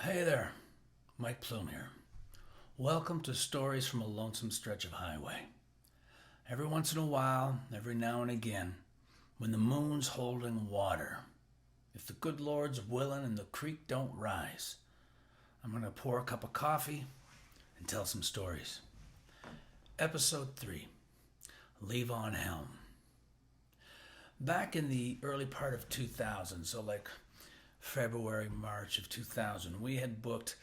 Hey there, Mike Plume here. Welcome to Stories from a Lonesome Stretch of Highway. Every once in a while, every now and again, when the moon's holding water, if the good Lord's willing and the creek don't rise, I'm going to pour a cup of coffee and tell some stories. Episode 3, Levon Helm. Back in the early part of 2000, so like February, March of 2000, we had booked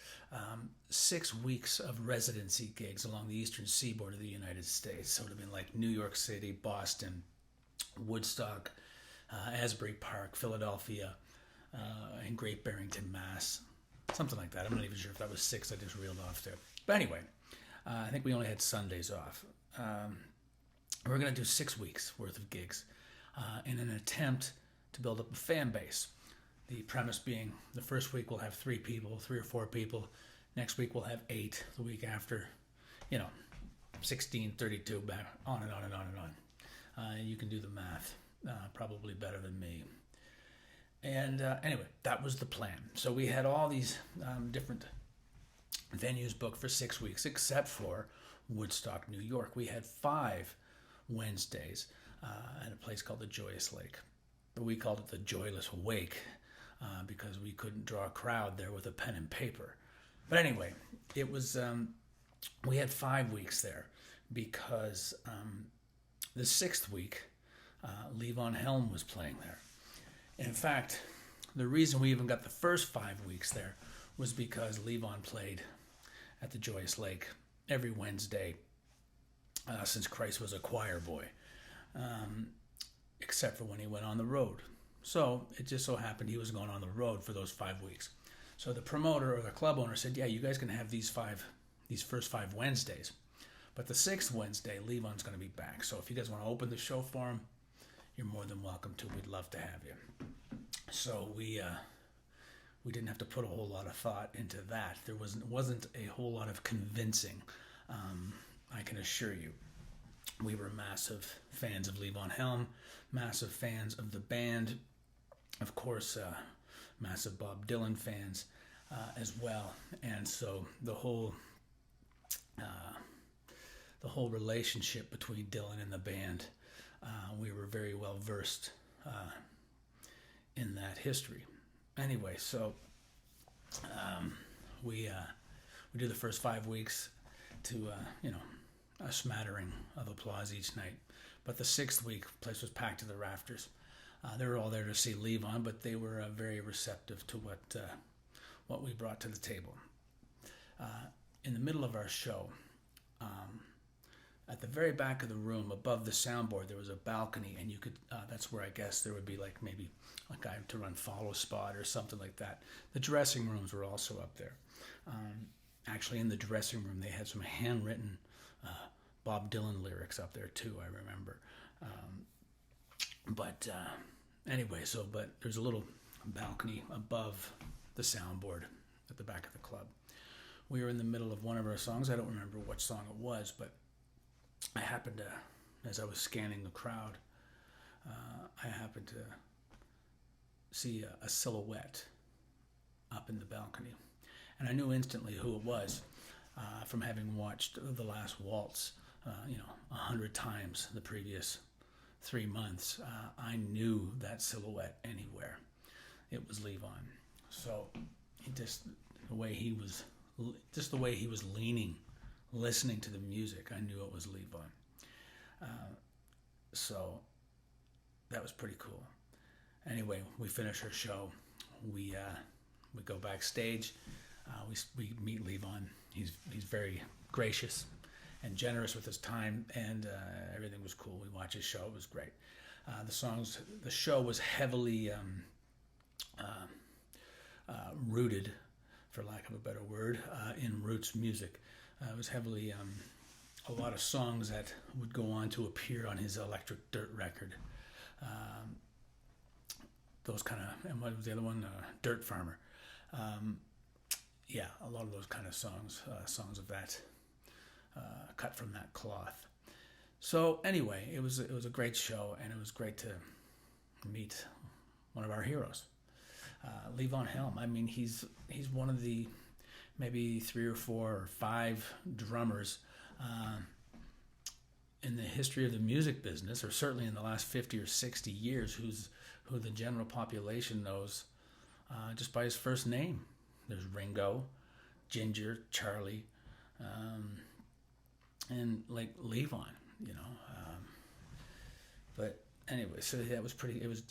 6 weeks of residency gigs along the eastern seaboard of the United States. So it would have been like New York City, Boston, Woodstock, Asbury Park, Philadelphia, and Great Barrington, Mass. Something like that. I'm not even sure if that was 6. I just reeled off there. But anyway, I think we only had Sundays off. We're going to do 6 weeks worth of gigs in an attempt to build up a fan base. The premise being the first week we'll have 3 or 4 people. Next week we'll have 8. The week after, 16, 32, on and on and on and on. You can do the math probably better than me. And anyway, that was the plan. So we had all these different venues booked for 6 weeks, except for Woodstock, New York. We had 5 Wednesdays at a place called the Joyous Lake. But we called it the Joyless Wake. Because we couldn't draw a crowd there with a pen and paper. But anyway, it was, we had 5 weeks there because the 6th week, Levon Helm was playing there. In fact, the reason we even got the first 5 weeks there was because Levon played at the Joyous Lake every Wednesday since Christ was a choir boy, except for when he went on the road. So it just so happened he was going on the road for those 5 weeks. So the promoter or the club owner said, yeah, you guys can have these first 5 Wednesdays. But the 6th Wednesday, Levon's going to be back. So if you guys want to open the show for him, you're more than welcome to. We'd love to have you. So we didn't have to put a whole lot of thought into that. There wasn't a whole lot of convincing, I can assure you. We were massive fans of Levon Helm, massive fans of the band, of course, massive Bob Dylan fans as well. And so the whole relationship between Dylan and the band, we were very well versed in that history. Anyway, so we do the first 5 weeks to a smattering of applause each night. But the 6th week, the place was packed to the rafters. They were all there to see Levon, but they were very receptive to what we brought to the table. In the middle of our show, at the very back of the room, above the soundboard, there was a balcony, and you could. That's where I guess there would be like maybe a guy to run follow spot or something like that. The dressing rooms were also up there. Actually, in the dressing room, they had some handwritten Bob Dylan lyrics up there too, I remember. Anyway, but there's a little balcony above the soundboard at the back of the club. We were in the middle of one of our songs. I don't remember what song it was, but I happened to, as I was scanning the crowd, I happened to see a silhouette up in the balcony. And I knew instantly who it was from having watched The Last Waltz 100 times the previous 3 months. I knew that silhouette anywhere. It was Levon. So the way he was leaning, listening to the music, I knew it was Levon. So that was pretty cool. Anyway, we finish our show. We go backstage. We meet Levon. He's very gracious and generous with his time, and everything was cool. We watched his show. It was great. The show was heavily rooted, for lack of a better word, in roots music. It was heavily a lot of songs that would go on to appear on his Electric Dirt record. Those kind of, and what was the other one? Dirt Farmer. A lot of those kind of songs of that, cut from that cloth. So anyway, it was a great show, and it was great to meet one of our heroes. Levon Helm. I mean, he's one of the maybe 3 or 4 or 5 drummers in the history of the music business, or certainly in the last 50 or 60 years, who the general population knows just by his first name. There's Ringo, Ginger, Charlie, and like Levon, you know. But anyway, so that was pretty. It was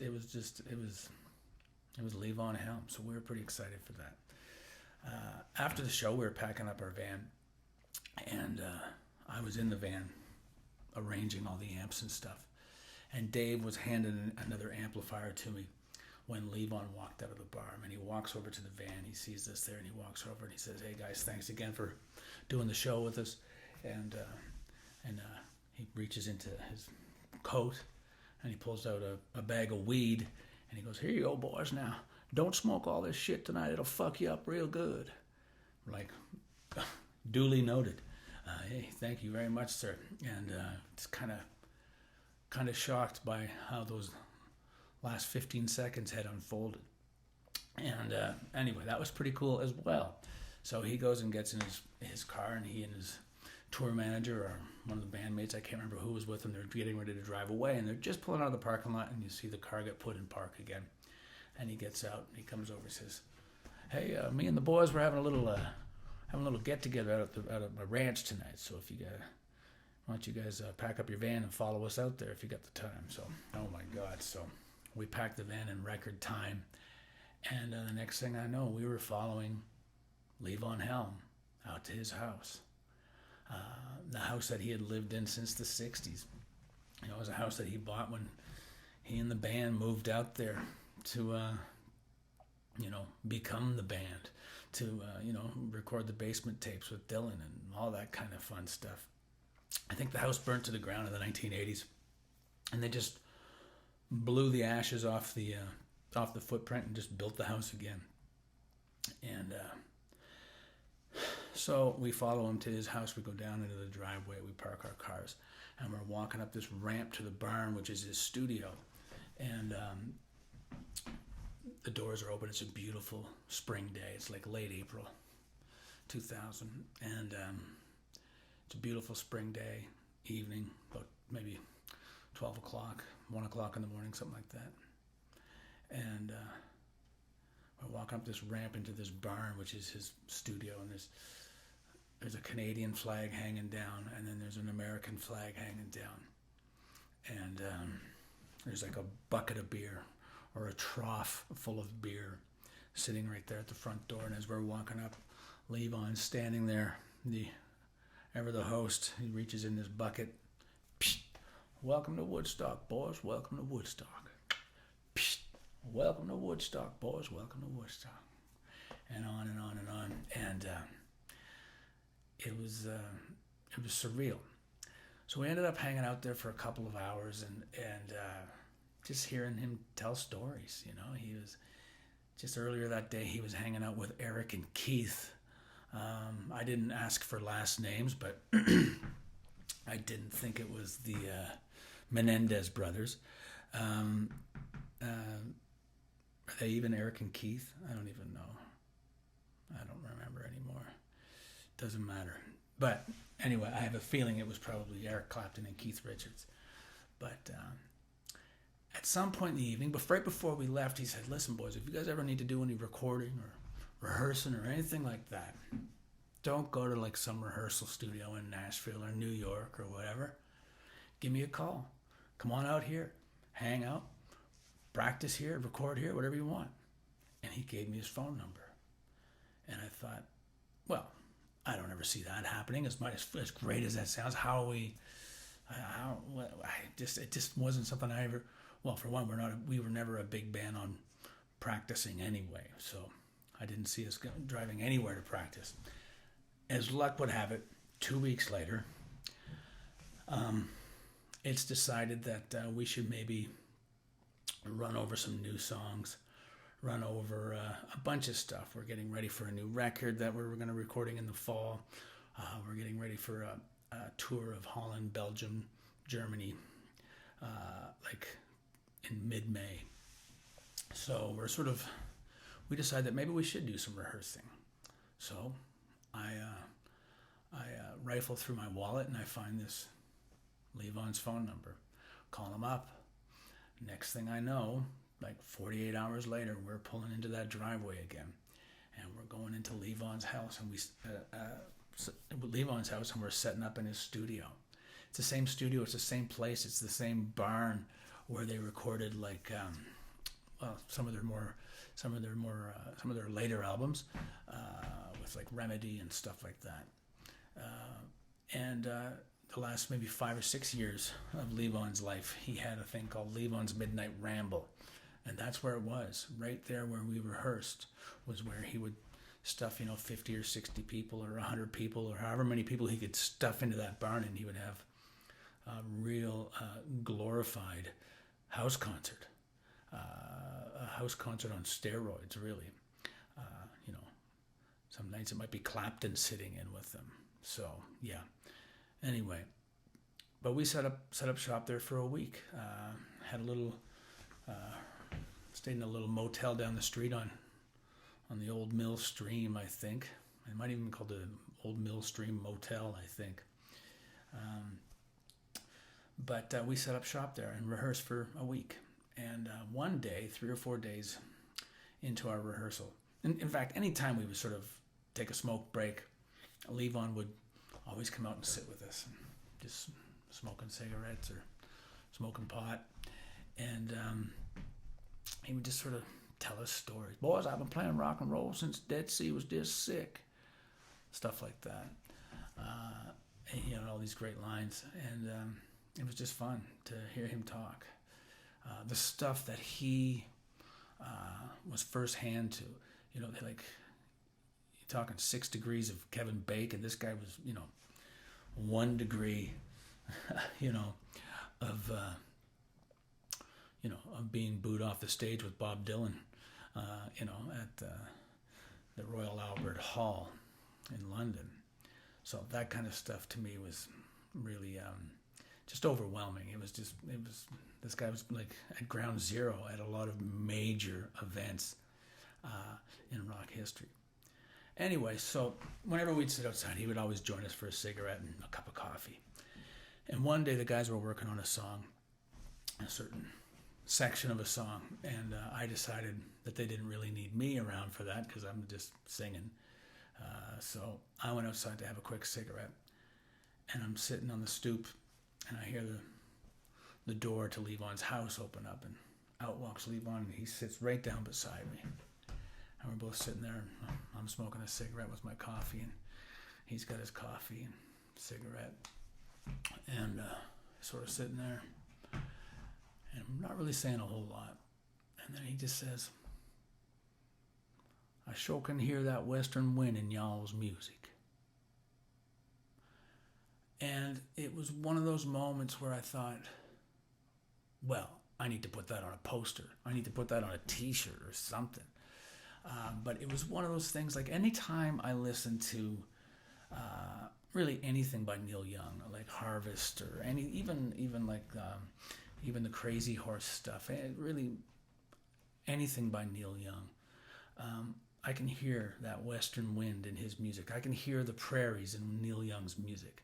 Levon Helm. So we were pretty excited for that. After the show, we were packing up our van, and I was in the van arranging all the amps and stuff. And Dave was handing another amplifier to me when Levon walked out of the bar. And he walks over to the van. He sees us there, and he walks over and he says, "Hey guys, thanks again for doing the show with us." And he reaches into his coat and he pulls out a bag of weed, and he goes, "Here you go, boys. Now, don't smoke all this shit tonight. It'll fuck you up real good." We're like, duly noted. Hey, thank you very much, sir. And it's kind of shocked by how those last 15 seconds had unfolded. And anyway, that was pretty cool as well. So he goes and gets in his car, and he and his tour manager, or one of the bandmates, I can't remember who was with them, they're getting ready to drive away, and they're just pulling out of the parking lot, and you see the car get put in park again. And he gets out, and he comes over and says, "Hey, me and the boys were having a little get together out at my ranch tonight. So if you guys, why don't you guys pack up your van and follow us out there if you got the time?" So, oh my God! So we packed the van in record time, and the next thing I know, we were following Levon Helm out to his house, the house that he had lived in since the '60s. You know, it was a house that he bought when he and the band moved out there to, become the band, to, record the basement tapes with Dylan and all that kind of fun stuff. I think the house burnt to the ground in the 1980s, and they just blew the ashes off the footprint and just built the house again. And so we follow him to his house. We go down into the driveway. We park our cars, and we're walking up this ramp to the barn, which is his studio. And the doors are open. It's a beautiful spring day. It's like late April 2000. And it's a beautiful spring day, evening, about maybe 12 o'clock, 1 o'clock in the morning, something like that. And we're walking up this ramp into this barn, which is his studio, and there's a Canadian flag hanging down, and then there's an American flag hanging down. And there's like a bucket of beer, or a trough full of beer, sitting right there at the front door. And as we're walking up, Levon's standing there, the host. He reaches in this bucket. Psst, "Welcome to Woodstock, boys. Welcome to Woodstock. Psst, welcome to Woodstock, boys. Welcome to Woodstock." And on and on and on. And it was surreal. So we ended up hanging out there for a couple of hours, and just hearing him tell stories. You know, he was just earlier that day, he was hanging out with Eric and Keith. I didn't ask for last names, but I didn't think it was the Menendez brothers. Are they even Eric and Keith? I don't even know. I don't remember anymore. Doesn't matter. But anyway, I have a feeling it was probably Eric Clapton and Keith Richards. But at some point in the evening, but right before we left, he said, "Listen, boys, if you guys ever need to do any recording or rehearsing or anything like that, don't go to like some rehearsal studio in Nashville or New York or whatever. Give me a call. Come on out here, hang out, practice here, record here, whatever you want." And he gave me his phone number. And I thought, well, I don't ever see that happening. As great as that sounds, it just wasn't something I ever. Well, for one, we were never a big band on practicing anyway, so I didn't see us driving anywhere to practice. As luck would have it, 2 weeks later, it's decided that we should maybe run over some new songs, run over a bunch of stuff. We're getting ready for a new record that we're going to recording in the fall. We're getting ready for a tour of Holland, Belgium, Germany, like in mid-May. So we're sort of we decided that maybe we should do some rehearsing. So I rifle through my wallet and I find this Levon's phone number. Call him up. Next thing I know, like 48 hours later, we're pulling into that driveway again, and we're going into Levon's house, and we're setting up in his studio. It's the same studio. It's the same place. It's the same barn where they recorded some of their later albums with like Remedy and stuff like that. The last maybe 5 or 6 years of Levon's life, he had a thing called Levon's Midnight Ramble. And that's where it was. Right there where we rehearsed was where he would stuff, 50 or 60 people or 100 people or however many people he could stuff into that barn, and he would have a real glorified house concert. A house concert on steroids, really. Some nights it might be Clapton sitting in with them. So, yeah. Anyway, but we set up shop there for a week. Had a little, stayed in a little motel down the street on the Old Mill Stream, I think. It might even be called the Old Mill Stream Motel, I think. But we set up shop there and rehearsed for a week. And one day, 3 or 4 days into our rehearsal, in fact, any time we would sort of take a smoke break, Levon would always come out and sit with us, and just smoking cigarettes or smoking pot. And he would just sort of tell us stories. Boys, I've been playing rock and roll since Dead Sea was just sick. Stuff like that. And he had all these great lines. And it was just fun to hear him talk. The stuff that he was firsthand to, they're like, you're talking 6 degrees of Kevin Bacon. This guy was, 1 degree, of being booed off the stage with Bob Dylan, at the Royal Albert Hall in London. So that kind of stuff to me was really just overwhelming. This guy was like at ground zero at a lot of major events in rock history. Anyway, so whenever we'd sit outside, he would always join us for a cigarette and a cup of coffee. And one day the guys were working on a song, a certain section of a song, and I decided that they didn't really need me around for that because I'm just singing. So I went outside to have a quick cigarette, and I'm sitting on the stoop, and I hear the door to Levon's house open up, and out walks Levon, and he sits right down beside me. And we're both sitting there, and I'm smoking a cigarette with my coffee, and he's got his coffee and cigarette, and sort of sitting there, and I'm not really saying a whole lot. And then he just says, I sure can hear that western wind in y'all's music. And it was one of those moments where I thought, well, I need to put that on a poster. I need to put that on a t-shirt or something. But it was one of those things, like anytime I listen to really anything by Neil Young, like Harvest, or even the Crazy Horse stuff, really anything by Neil Young, I can hear that western wind in his music. I can hear the prairies in Neil Young's music.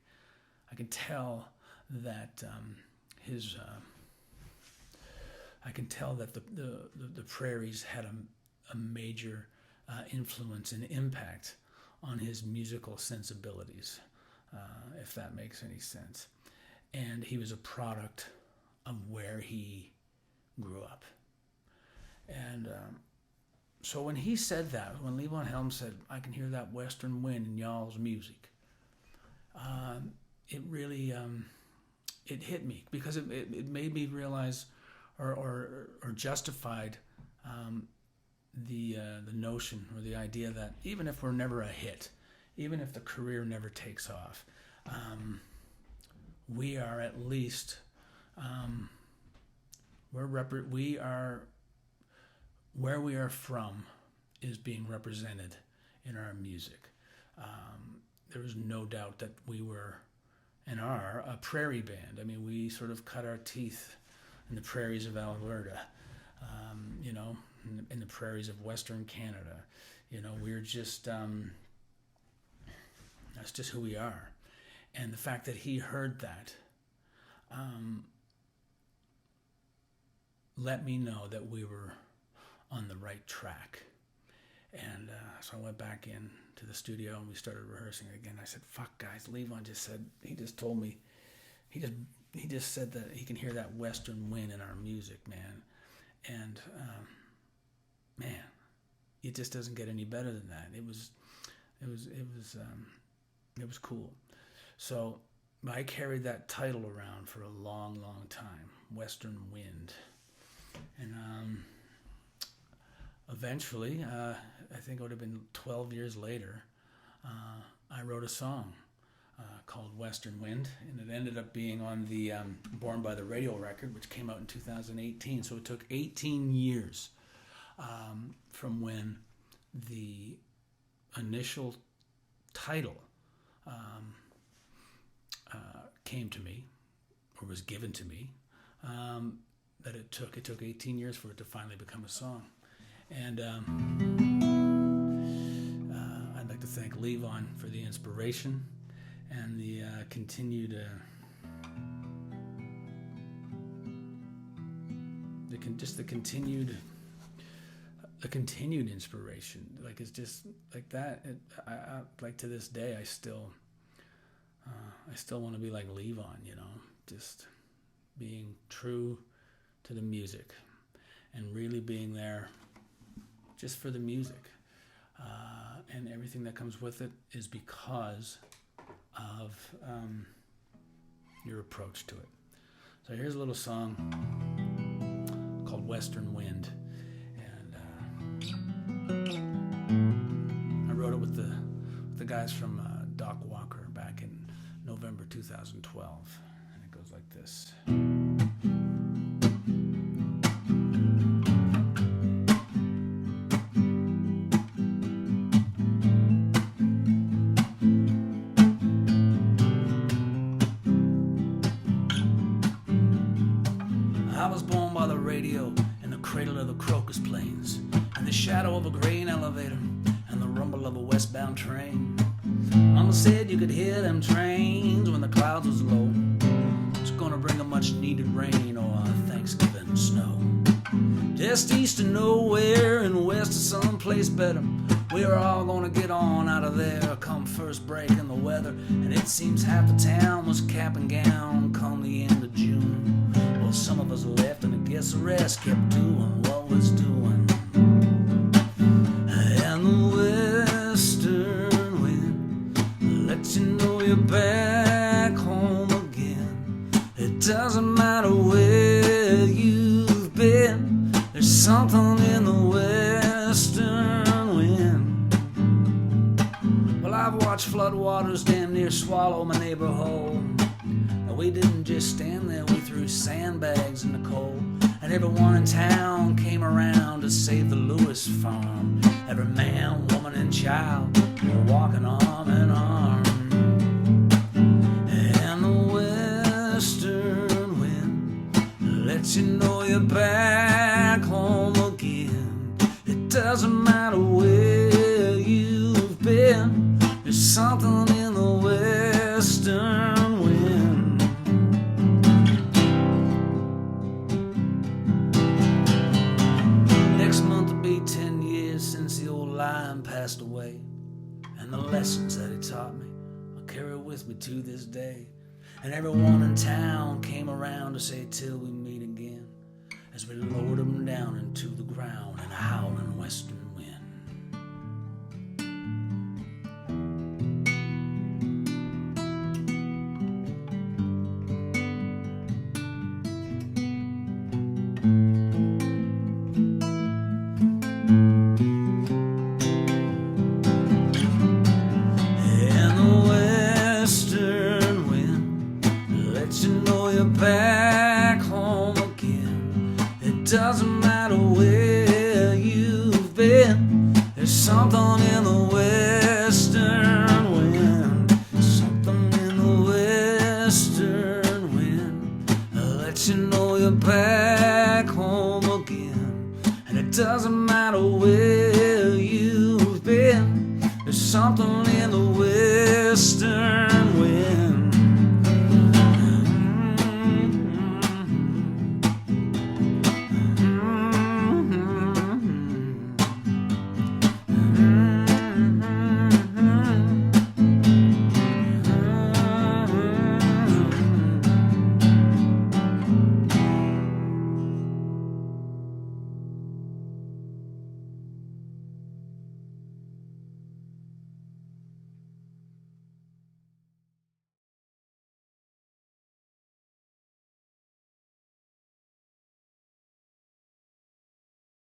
I can tell that the prairies had a major influence and impact on his musical sensibilities, if that makes any sense. And he was a product of where he grew up. And so when he said that, when Levon Helm said, I can hear that western wind in y'all's music, it really, it hit me, because it made me realize or justified the notion or the idea that even if we're never a hit, even if the career never takes off, we are at least where we are from is being represented in our music. There was no doubt that we were and are a prairie band. I mean, we sort of cut our teeth in the prairies of Alberta. in the prairies of Western Canada. You know, we're just, that's just who we are. And the fact that he heard that let me know that we were on the right track. And so I went back in to the studio and we started rehearsing again. I said, fuck guys, Levon just said, he just told me, he just said that he can hear that Western wind in our music, man. And man, it just doesn't get any better than that. It was cool. So I carried that title around for a long, long time, Western Wind. And eventually, I think it would have been 12 years later, I wrote a song called Western Wind, and it ended up being on the Born by the Radio record, which came out in 2018. So it took 18 years from when the initial title came to me, or was given to me, that it took 18 years for it to finally become a song. And I'd like to thank Levon for the inspiration and the continued continued inspiration. Like, it's just like that. I like, to this day, I still want to be like Levon, you know, just being true to the music and really being there just for the music. And everything that comes with it is because of your approach to it. So here's a little song called Western Wind. And I wrote it with the guys from Doc Walker back in November 2012. And it goes like this. I was born by the radio in the cradle of the Crocus Plains, and the shadow of a grain elevator, and the rumble of a westbound train. Mama said you could hear them trains when the clouds was low. It's gonna bring a much needed rain or a Thanksgiving snow. Just east of nowhere and west of someplace better, we're all gonna get on out of there come first break in the weather. And it seems half the town was cap and gown come the end of June. Well, some of us left and I guess the rest kept doing what was doing. And the western wind lets you know you're back home again. It doesn't matter where you've been, there's something in the western wind. Well, I've watched floodwaters damn near swallow my neighbor whole. And we didn't just stand there, we threw sandbags in the cold. And everyone in town came around to save the Lewis farm. Every man, woman, and child were walking arm in arm. And the western wind lets you know you're back home again. It doesn't matter where you've been, there's something in the western wind. Next month will be 10 years since the old lion passed away, and the lessons that he taught me I carry with me to this day. And everyone in town came around to say till we meet again, as we lowered them down into the ground in a howling western wind. And the western wind lets you know you're back home again. It doesn't matter where you've been, there's something in the western wind. Something in the western wind lets you know you're back home again. And it Doesn't matter where you've been, there's something in the way